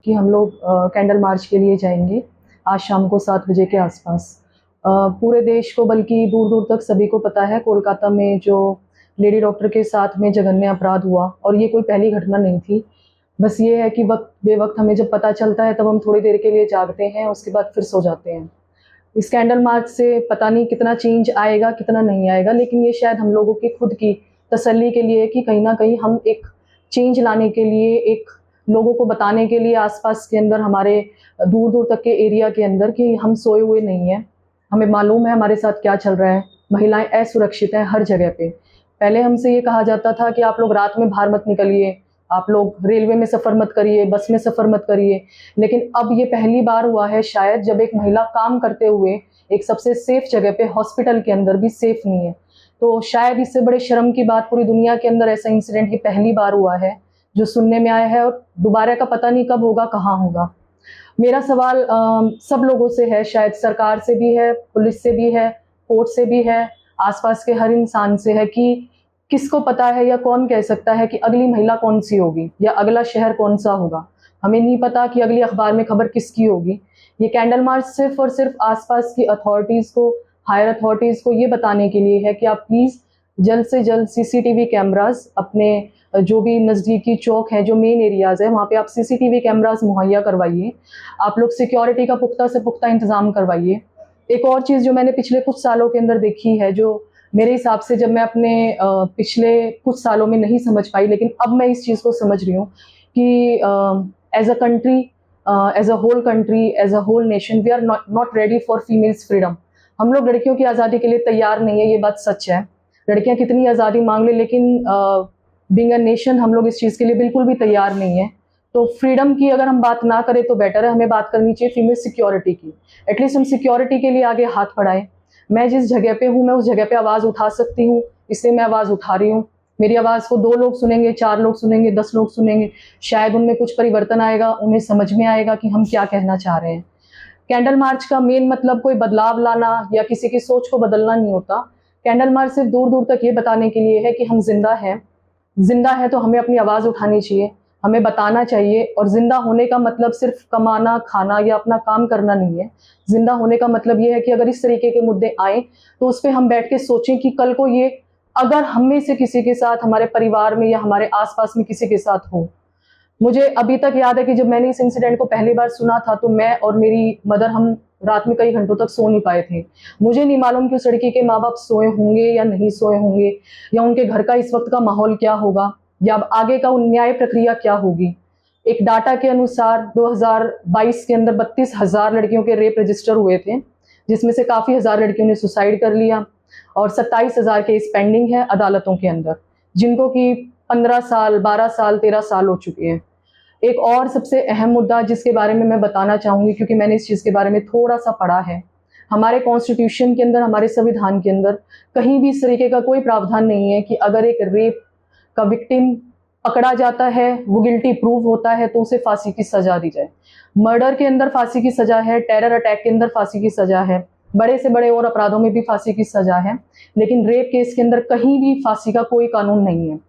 कि हम लोग कैंडल मार्च के लिए जाएंगे आज शाम को 7 बजे के आसपास। पूरे देश को बल्कि दूर दूर तक सभी को पता है कोलकाता में जो लेडी डॉक्टर के साथ में जघन्य अपराध हुआ, और ये कोई पहली घटना नहीं थी। बस ये है कि वक्त बेवक्त हमें जब पता चलता है तब हम थोड़ी देर के लिए जागते हैं, उसके बाद फिर सो जाते हैं। इस कैंडल मार्च से पता नहीं कितना चेंज आएगा कितना नहीं आएगा, लेकिन ये शायद हम लोगों की खुद की तसल्ली के लिए कि कहीं ना कहीं हम एक चेंज लाने के लिए, एक लोगों को बताने के लिए आसपास के अंदर, हमारे दूर दूर तक के एरिया के अंदर, कि हम सोए हुए नहीं हैं। हमें मालूम है हमारे साथ क्या चल रहा है। महिलाएं असुरक्षित हैं हर जगह पे। पहले हमसे ये कहा जाता था कि आप लोग रात में बाहर मत निकलिए, आप लोग रेलवे में सफ़र मत करिए, बस में सफ़र मत करिए। लेकिन अब ये पहली बार हुआ है शायद जब एक महिला काम करते हुए एक सबसे सेफ जगह पे, हॉस्पिटल के अंदर भी सेफ नहीं है। तो शायद इससे बड़े शर्म की बात पूरी दुनिया के अंदर ऐसा इंसिडेंट ये पहली बार हुआ है जो सुनने में आया है, और दोबारा का पता नहीं कब होगा, कहाँ होगा। मेरा सवाल सब लोगों से है, शायद सरकार से भी है, पुलिस से भी है, कोर्ट से भी है, आसपास के हर इंसान से है, कि किसको पता है या कौन कह सकता है कि अगली महिला कौन सी होगी या अगला शहर कौन सा होगा। हमें नहीं पता कि अगली अखबार में खबर किसकी होगी। ये कैंडल मार्च सिर्फ और सिर्फ आसपास की अथॉरिटीज़ को, हायर अथॉरिटीज़ को ये बताने के लिए है कि आप प्लीज़ जल्द से जल्द सीसीटीवी कैमरास अपने जो भी नज़दीकी चौक हैं, जो मेन एरियाज़ है, वहाँ पे आप सीसीटीवी कैमरास मुहैया करवाइए। आप लोग सिक्योरिटी का पुख्ता से पुख्ता इंतज़ाम करवाइए। एक और चीज़ जो मैंने पिछले कुछ सालों के अंदर देखी है, जो मेरे हिसाब से जब मैं अपने पिछले कुछ सालों में नहीं समझ पाई, लेकिन अब मैं इस चीज़ को समझ रही हूँ कि as a country, as a whole country, as a whole nation, we are not ready for females freedom. हम लोग लड़कियों की आज़ादी के लिए तैयार नहीं है, ये बात सच है। लड़कियां कितनी आज़ादी मांग ले, लेकिन बीइंग अ नेशन हम लोग इस चीज़ के लिए बिल्कुल भी तैयार नहीं है। तो फ्रीडम की अगर हम बात ना करें तो बेटर है, हमें बात करनी चाहिए फीमेल सिक्योरिटी की। एटलीस्ट हम सिक्योरिटी के लिए आगे हाथ बढ़ाएं। मैं जिस जगह पे हूँ, मैं उस जगह पे आवाज़ उठा सकती हूँ, इसलिए मैं आवाज़ उठा रही हूँ। मेरी आवाज़ को 2 लोग सुनेंगे, 4 लोग सुनेंगे, 10 लोग सुनेंगे, शायद उनमें कुछ परिवर्तन आएगा, उन्हें समझ में आएगा कि हम क्या कहना चाह रहे हैं। कैंडल मार्च का मेन मतलब कोई बदलाव लाना या किसी की सोच को बदलना नहीं होता। कैंडल मार्च सिर्फ दूर दूर तक ये बताने के लिए है कि हम जिंदा हैं। जिंदा है तो हमें अपनी आवाज़ उठानी चाहिए, हमें बताना चाहिए। और जिंदा होने का मतलब सिर्फ कमाना, खाना या अपना काम करना नहीं है। जिंदा होने का मतलब ये है कि अगर इस तरीके के मुद्दे आए तो उस पर हम बैठ के सोचें कि कल को ये अगर हम में से किसी के साथ, हमारे परिवार में या हमारे आसपास में किसी के साथ हो। मुझे अभी तक याद है कि जब मैंने इस इंसिडेंट को पहली बार सुना था तो मैं और मेरी मदर, हम रात में कई घंटों तक सो नहीं पाए थे। मुझे नहीं मालूम कि उस लड़की के माँ बाप सोए होंगे या नहीं सोए होंगे, या उनके घर का इस वक्त का माहौल क्या होगा, या अब आगे का न्याय प्रक्रिया क्या होगी। एक डाटा के अनुसार 2022 के अंदर 32,000 लड़कियों के रेप रजिस्टर हुए थे, जिसमें से काफ़ी हज़ार लड़कियों ने सुसाइड कर लिया, और 27,000 केस पेंडिंग है अदालतों के अंदर, जिनको कि 15 साल, 12 साल, 13 साल हो चुके हैं। एक और सबसे अहम मुद्दा जिसके बारे में मैं बताना चाहूँगी, क्योंकि मैंने इस चीज़ के बारे में थोड़ा-सा पढ़ा है। हमारे कॉन्स्टिट्यूशन के अंदर, हमारे संविधान के अंदर कहीं भी इस तरीके का कोई प्रावधान नहीं है कि अगर एक रेप का विक्टिम पकड़ा जाता है, वो गिल्टी प्रूव होता है, तो उसे फांसी की सज़ा दी जाए। मर्डर के अंदर फांसी की सज़ा है, टेरर अटैक के अंदर फांसी की सज़ा है, बड़े से बड़े और अपराधों में भी फांसी की सज़ा है, लेकिन रेप केस के अंदर कहीं भी फांसी का कोई कानून नहीं है।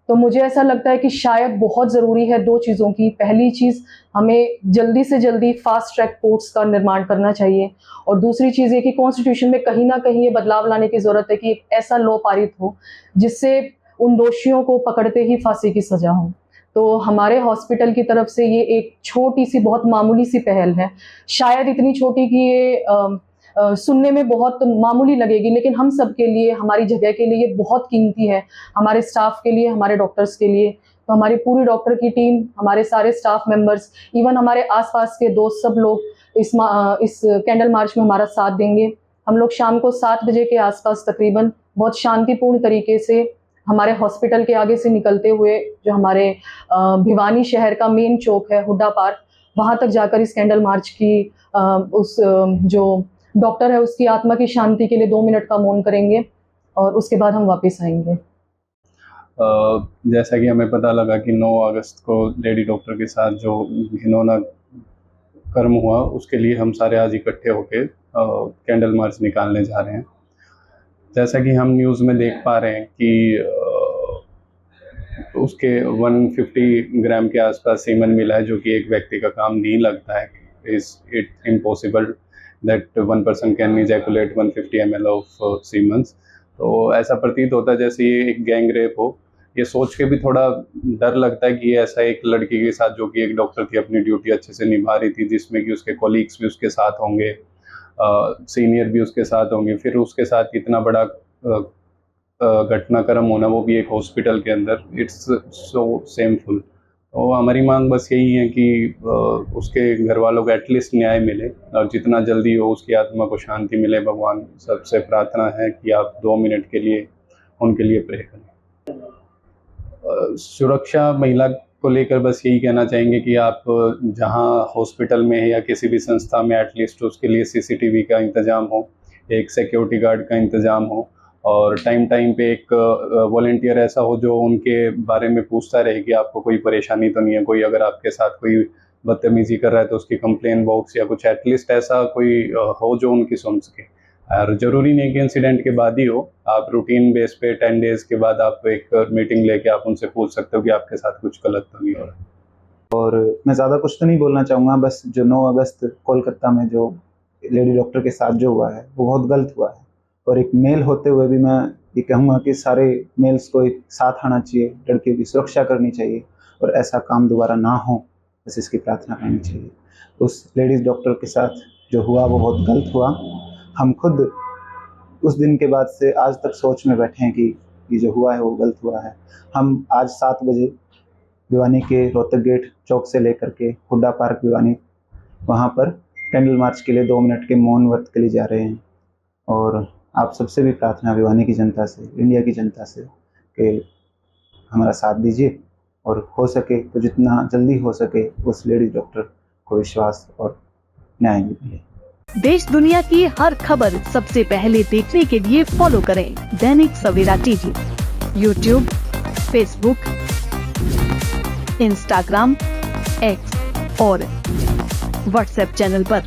तो मुझे ऐसा लगता है कि शायद बहुत ज़रूरी है 2 चीज़ों की। पहली चीज़, हमें जल्दी से जल्दी फास्ट ट्रैक कोर्ट्स का निर्माण करना चाहिए, और दूसरी चीज़ ये कि कॉन्स्टिट्यूशन में कहीं न कहीं ये बदलाव लाने की ज़रूरत है कि एक ऐसा लॉ पारित हो जिससे उन दोषियों को पकड़ते ही फांसी की सज़ा हो। तो हमारे हॉस्पिटल की तरफ से ये एक छोटी-सी, बहुत मामूली-सी पहल है। शायद इतनी छोटी कि ये सुनने में बहुत मामूली लगेगी, लेकिन हम सब के लिए, हमारी जगह के लिए ये बहुत कीमती है। हमारे स्टाफ के लिए, हमारे डॉक्टर्स के लिए। तो हमारी पूरी डॉक्टर की टीम, हमारे सारे स्टाफ मेंबर्स, इवन हमारे आसपास के दोस्त, सब लोग इस कैंडल मार्च में हमारा साथ देंगे। हम लोग शाम को 7 बजे के आसपास तकरीबन बहुत शांतिपूर्ण तरीके से हमारे हॉस्पिटल के आगे से निकलते हुए, जो हमारे भिवानी शहर का मेन चौक है, हुड्डा पार्क, वहाँ तक जाकर इस कैंडल मार्च की जो डॉक्टर है उसकी आत्मा की शांति के लिए 2 मिनट का मौन करेंगे, और उसके बाद हम वापस आएंगे। जैसा कि हमें पता लगा कि 9 अगस्त को लेडी डॉक्टर के साथ जो घिनौना कर्म हुआ, उसके लिए हम सारे आज इकट्ठे होके कैंडल मार्च निकालने जा रहे हैं। जैसा कि हम न्यूज़ में देख पा रहे हैं कि तो उसके 150 ग्राम के आसपास सीमन मिला है, जो कि एक व्यक्ति का काम नहीं लगता है. Is it impossible that one person can ejaculate 150 ml of Simmons. तो ऐसा प्रतीत होता है जैसे ये एक गैंग रेप हो. ये सोच के भी थोड़ा डर लगता है कि ये ऐसा एक लड़की के साथ, जो कि एक डॉक्टर थी, अपनी ड्यूटी अच्छे से निभा रही थी, जिसमें कि उसके कॉलीग्स भी उसके साथ होंगे, सीनियर भी उसके साथ होंगे, फिर उसके साथ इतना बड़ा घटनाक्रम होना, वो भी एक हॉस्पिटल के अंदर. It's so shameful. तो हमारी मांग बस यही है कि उसके घर वालों को एटलीस्ट न्याय मिले और जितना जल्दी हो उसकी आत्मा को शांति मिले. भगवान सबसे प्रार्थना है कि आप 2 मिनट के लिए उनके लिए प्रे करें. सुरक्षा महिला को लेकर बस यही कहना चाहेंगे कि आप जहां हॉस्पिटल में है या किसी भी संस्था में, एटलीस्ट उसके लिए सीसीटीवी का इंतज़ाम हो, एक सिक्योरिटी गार्ड का इंतज़ाम हो, और टाइम टाइम पे एक वॉलंटियर ऐसा हो जो उनके बारे में पूछता रहे कि आपको कोई परेशानी तो नहीं है, कोई अगर आपके साथ कोई बदतमीजी कर रहा है तो उसकी कंप्लेन बॉक्स या कुछ एटलीस्ट ऐसा कोई हो जो उनकी सुन सके. और ज़रूरी नहीं कि इंसिडेंट के बाद ही हो, आप रूटीन बेस पे 10 डेज़ के बाद आप एक मीटिंग लेके आप उनसे पूछ सकते हो कि आपके साथ कुछ गलत तो नहीं हो रहा. और मैं ज़्यादा कुछ तो नहीं बोलना चाहूँगा, बस जो 9 अगस्त कोलकाता में जो लेडी डॉक्टर के साथ जो हुआ है वो बहुत गलत हुआ है. और एक मेल होते हुए भी मैं ये कहूँगा कि सारे मेल्स को एक साथ आना चाहिए, लड़कियों की सुरक्षा करनी चाहिए और ऐसा काम दोबारा ना हो, बस इसकी प्रार्थना करनी चाहिए. उस लेडीज़ डॉक्टर के साथ जो हुआ वो बहुत गलत हुआ. हम खुद उस दिन के बाद से आज तक सोच में बैठे हैं कि ये जो हुआ है वो गलत हुआ है. हम आज 7 बजे भिवानी के रोहतक गेट चौक से लेकर के हुड्डा पार्क भिवानी, वहाँ पर कैंडल मार्च के लिए 2 मिनट के मौन व्रत के लिए जा रहे हैं. और आप सबसे भी प्रार्थना भिवानी की जनता से, इंडिया की जनता से, कि हमारा साथ दीजिए और हो सके तो जितना जल्दी हो सके उस लेडीज डॉक्टर को विश्वास और न्याय मिले. देश दुनिया की हर खबर सबसे पहले देखने के लिए फॉलो करें Dainik Savera TV, YouTube, Facebook, Instagram, X और व्हाट्सएप चैनल पर.